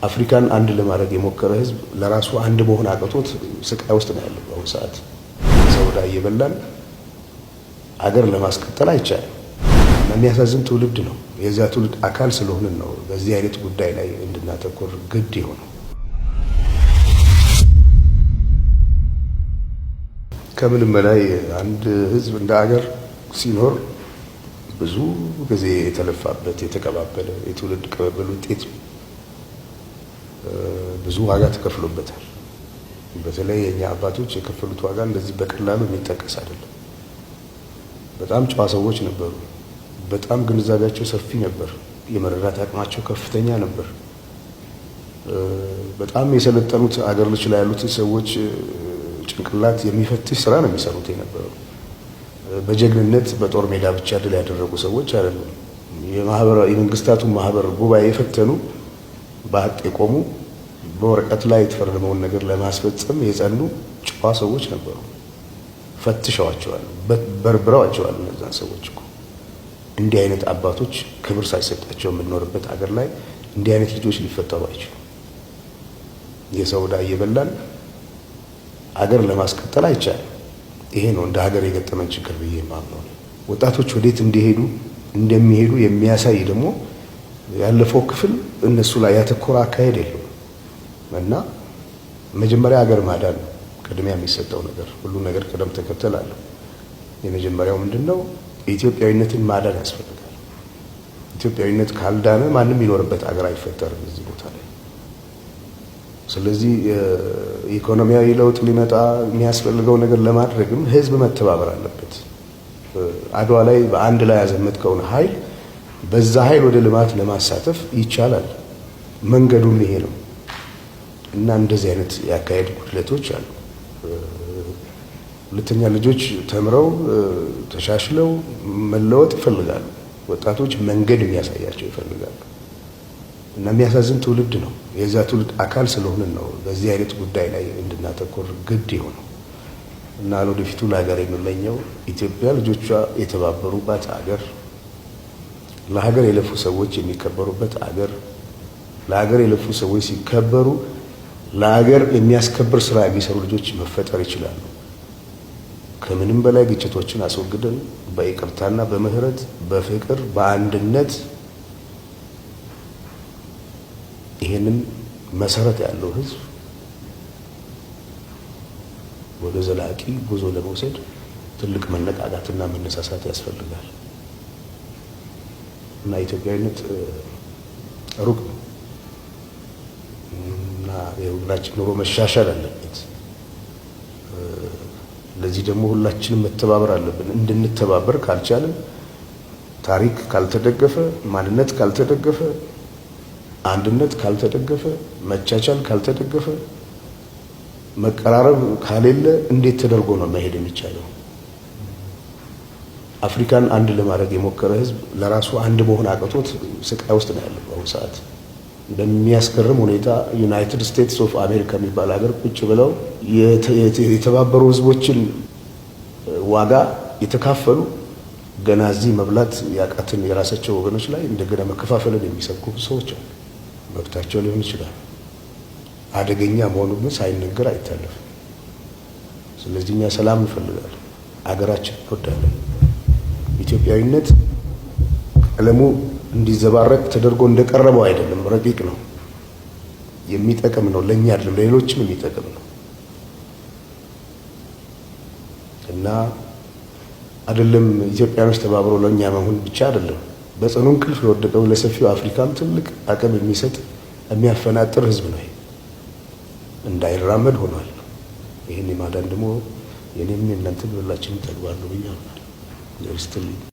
አፍሪካን አንድ ለማድረግ የሞከረ ህዝብ ለራሱ አንድ መሆን አቅቶት ስቃይ ውስጥ ነው ያለው። በአሁኑ ሰዓት ሰውዳ እየበላን አገር ለማስቀጠል አይቻልም እና የሚያሳዝን ትውልድ ነው። የዚያ ትውልድ አካል ስለሆንን ነው በዚህ አይነት ጉዳይ ላይ እንድናተኮር ግድ ይሆነው። ከምንም በላይ አንድ ህዝብ እንደ አገር ሲኖር ብዙ ጊዜ የተለፋበት የተቀባበለ የትውልድ ቅብብል ውጤት ብዙ ዋጋ ተከፍሎበታል። በተለይ የኛ አባቶች የከፈሉት ዋጋ እንደዚህ በቀላሉ የሚጠቀስ አይደለም። በጣም ጨዋ ሰዎች ነበሩ። በጣም ግንዛቤያቸው ሰፊ ነበር። የመረዳት አቅማቸው ከፍተኛ ነበር። በጣም የሰለጠኑት አገር ልጅ ላይ ያሉት ሰዎች ጭንቅላት የሚፈትሽ ስራ ነው የሚሰሩት የነበረው። በጀግንነት በጦር ሜዳ ብቻ ድል ያደረጉ ሰዎች አይደሉም። የመንግስታቱ ማህበር ጉባኤ የፈተኑ በሀቅ የቆሙ በወረቀት ላይ የተፈረመውን ነገር ለማስፈጸም የጸኑ ጨዋ ሰዎች ነበሩ። ፈትሸዋቸዋል፣ በርብረዋቸዋል። እነዛን ሰዎች እኮ እንዲህ አይነት አባቶች ክብር ሳይሰጣቸው የምንኖርበት አገር ላይ እንዲህ አይነት ልጆች ሊፈጠሩ አይችሉም። የሰው ዕዳ እየበላን አገር ለማስቀጠል አይቻልም። ይሄ ነው እንደ ሀገር የገጠመን ችግር ብዬ የማምነው። ወጣቶች ወዴት እንደሚሄዱ የሚያሳይ ደግሞ ያለፈው ክፍል እነሱ ላይ ያተኮረ አካሄድ የለውም እና መጀመሪያ ሀገር ማዳን ነው ቅድሚያ የሚሰጠው ነገር። ሁሉ ነገር ቅደም ተከተል አለው። የመጀመሪያው ምንድነው? ኢትዮጵያዊነትን ማዳን ያስፈልጋል። ኢትዮጵያዊነት ካልዳነ ማንም የሚኖርበት አገር አይፈጠርም እዚህ ቦታ ላይ። ስለዚህ ኢኮኖሚያዊ ለውጥ ሊመጣ የሚያስፈልገው ነገር ለማድረግም ህዝብ መተባበር አለበት። አድዋ ላይ በአንድ ላይ ያዘመትከውን ኃይል በዛ ኃይል ወደ ልማት ለማሳተፍ ይቻላል። መንገዱም ይሄ ነው እና እንደዚህ አይነት ያካሄድ ጉድለቶች አሉ። ሁለተኛ ልጆች ተምረው ተሻሽለው መለወጥ ይፈልጋሉ። ወጣቶች መንገድ የሚያሳያቸው ይፈልጋሉ እና የሚያሳዝን ትውልድ ነው። የዛ ትውልድ አካል ስለሆንን ነው በዚህ አይነት ጉዳይ ላይ እንድናተኮር ግድ ይሆነው እና ለወደፊቱ ለሀገር የምመኘው ኢትዮጵያ ልጆቿ የተባበሩባት አገር፣ ለሀገር የለፉ ሰዎች የሚከበሩበት አገር፣ ለሀገር የለፉ ሰዎች ሲከበሩ ለሀገር የሚያስከብር ስራ የሚሰሩ ልጆች መፈጠር ይችላሉ። ከምንም በላይ ግጭቶችን አስወግደን በይቅርታና በምህረት በፍቅር በአንድነት ይሄንን መሰረት ያለው ህዝብ ወደ ዘላቂ ጉዞ ለመውሰድ ትልቅ መነቃቃትና መነሳሳት ያስፈልጋል እና ኢትዮጵያዊነት ሩቅ እና የሁላችን ኑሮ መሻሻል አለበት። ለዚህ ደግሞ ሁላችንም መተባበር አለብን። እንድንተባበር ካልቻለን፣ ታሪክ ካልተደገፈ፣ ማንነት ካልተደገፈ፣ አንድነት ካልተደገፈ፣ መቻቻል ካልተደገፈ፣ መቀራረብ ካሌለ እንዴት ተደርጎ ነው መሄድ የሚቻለው? አፍሪካን አንድ ለማድረግ የሞከረ ህዝብ ለራሱ አንድ መሆን አቅቶት ስቃይ ውስጥ ነው ያለው በአሁኑ ሰዓት። በሚያስገርም ሁኔታ ዩናይትድ ስቴትስ ኦፍ አሜሪካ የሚባል ሀገር ቁጭ ብለው የተባበሩ ህዝቦችን ዋጋ የተካፈሉ ገና እዚህ መብላት ያቃትን የራሳቸው ወገኖች ላይ እንደገና መከፋፈልን የሚሰብኩ ሰዎች አሉ። መብታቸው ሊሆን ይችላል። አደገኛ መሆኑን ሳይነገር አይታለፍም። ስለዚህ እኛ ሰላም እንፈልጋለን። አገራችን እንወዳለን። ኢትዮጵያዊነት ቀለሙ እንዲዘባረቅ ተደርጎ እንደቀረበው አይደለም። ረቂቅ ነው፣ የሚጠቅም ነው። ለኛ አይደለም ለሌሎችም የሚጠቅም ነው እና አይደለም ኢትዮጵያኖች ተባብረው ለኛ መሆን ብቻ አይደለም፣ በጽኑ እንቅልፍ ለወደቀው ለሰፊው አፍሪካም ትልቅ አቅም የሚሰጥ የሚያፈናጥር ህዝብ ነው። እንዳይራመድ ሆኗል። ይሄን የማዳን ደግሞ የኔም የእናንተም ሁላችንም ተግባር ነው ብዬ አምናለሁ።